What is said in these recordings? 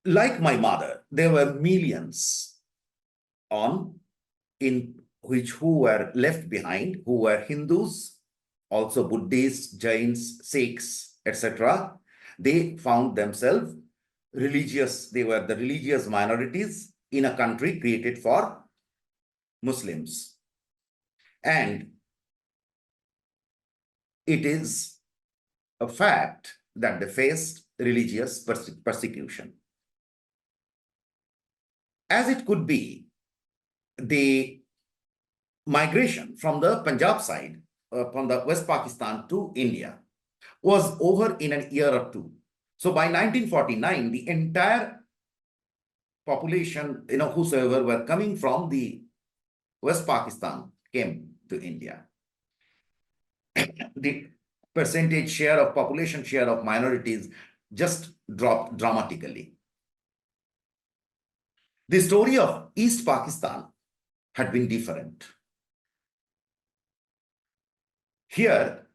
like my mother, there were millions on in which who were left behind, who were Hindus, also Buddhists, Jains, Sikhs, etc. They found themselves religious. They were the religious minorities in a country created for Muslims. And it is a fact that they faced religious persecution. As it could be, the migration from the Punjab side, from the West Pakistan to India, was over in an year or two. So by 1949, the entire population, whosoever were coming from the West Pakistan came to India. The percentage share of population share of minorities just dropped dramatically. The story of East Pakistan had been different. Here,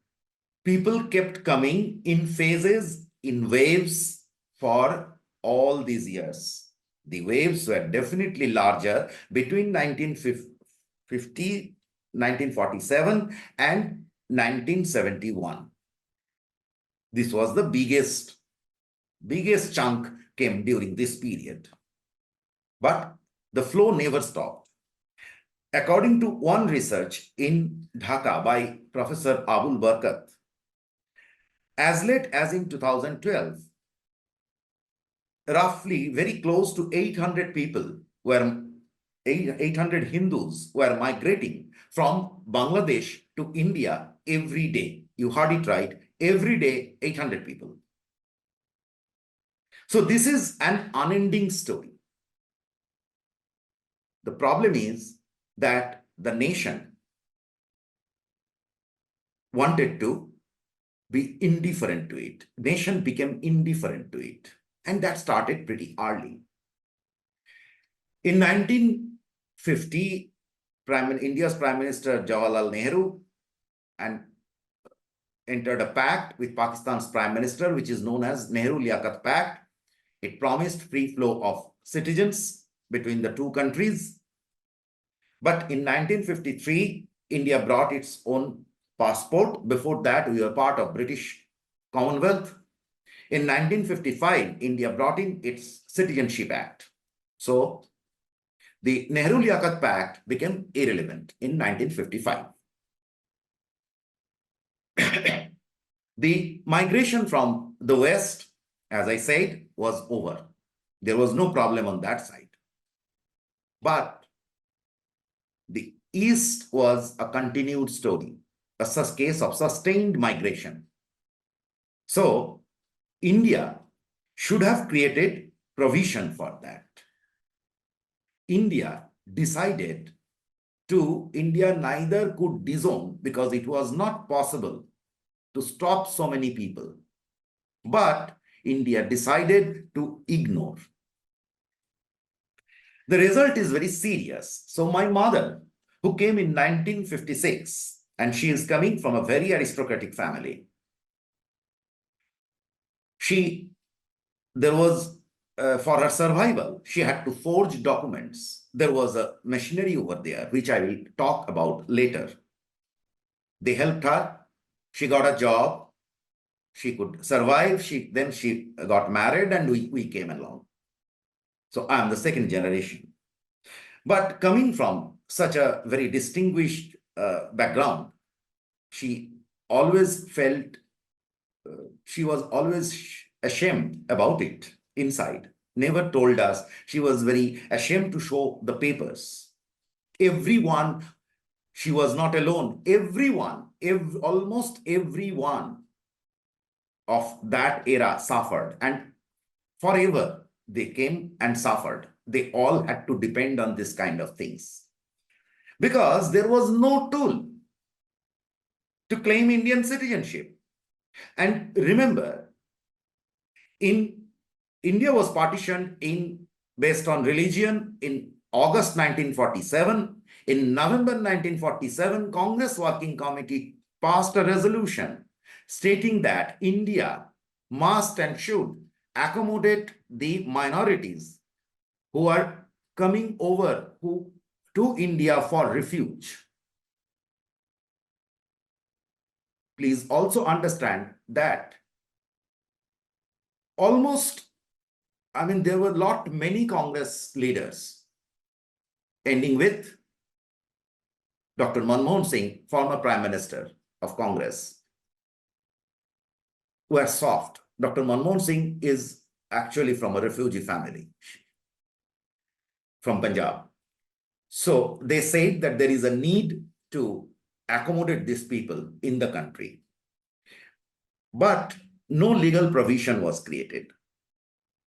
people kept coming in phases, in waves for all these years. The waves were definitely larger between 1950, 1947 and 1971. This was the biggest chunk came during this period. But the flow never stopped. According to one research in Dhaka by Professor Abul Barkat, as late as in 2012, roughly very close to 800 people were 800 Hindus were migrating from Bangladesh to India every day. You heard it right, every day 800 people. So this is an unending story. The problem is that the nation wanted to be indifferent to it. Nation became indifferent to it. And that started pretty early. In 1950, India's Prime Minister Jawaharlal Nehru entered a pact with Pakistan's Prime Minister, which is known as Nehru-Liaquat Pact. It promised free flow of citizens between the two countries. But in 1953, India brought its own passport. Before that, we were part of British Commonwealth. In 1955, India brought in its Citizenship Act. So the Nehru-Liaquat Pact became irrelevant in 1955. The migration from the West, as I said, was over. There was no problem on that side. But the East was a continued story, a case of sustained migration. So India should have created provision for that. India neither could disown because it was not possible to stop so many people. But India decided to ignore. The result is very serious. So my mother, who came in 1956, and she is coming from a very aristocratic family, for her survival, she had to forge documents. There was a machinery over there, which I will talk about later. They helped her. She got a job. She could survive. Then she got married and we came along. So I am the second generation. But coming from such a very distinguished background, she always felt, she was always ashamed about it inside. Never told us. She was very ashamed to show the papers. Everyone, she was not alone. Everyone, almost everyone of that era suffered, and forever they came and suffered. They all had to depend on this kind of things because there was no tool to claim Indian citizenship. And remember, India was partitioned based on religion in August 1947. In November 1947, Congress Working Committee passed a resolution stating that India must and should accommodate the minorities who are coming over to India for refuge. Please also understand that there were many Congress leaders, ending with Dr. Manmohan Singh, former Prime Minister of Congress, who are soft. Dr. Manmohan Singh is actually from a refugee family from Punjab. So they said that there is a need to accommodate these people in the country. But no legal provision was created.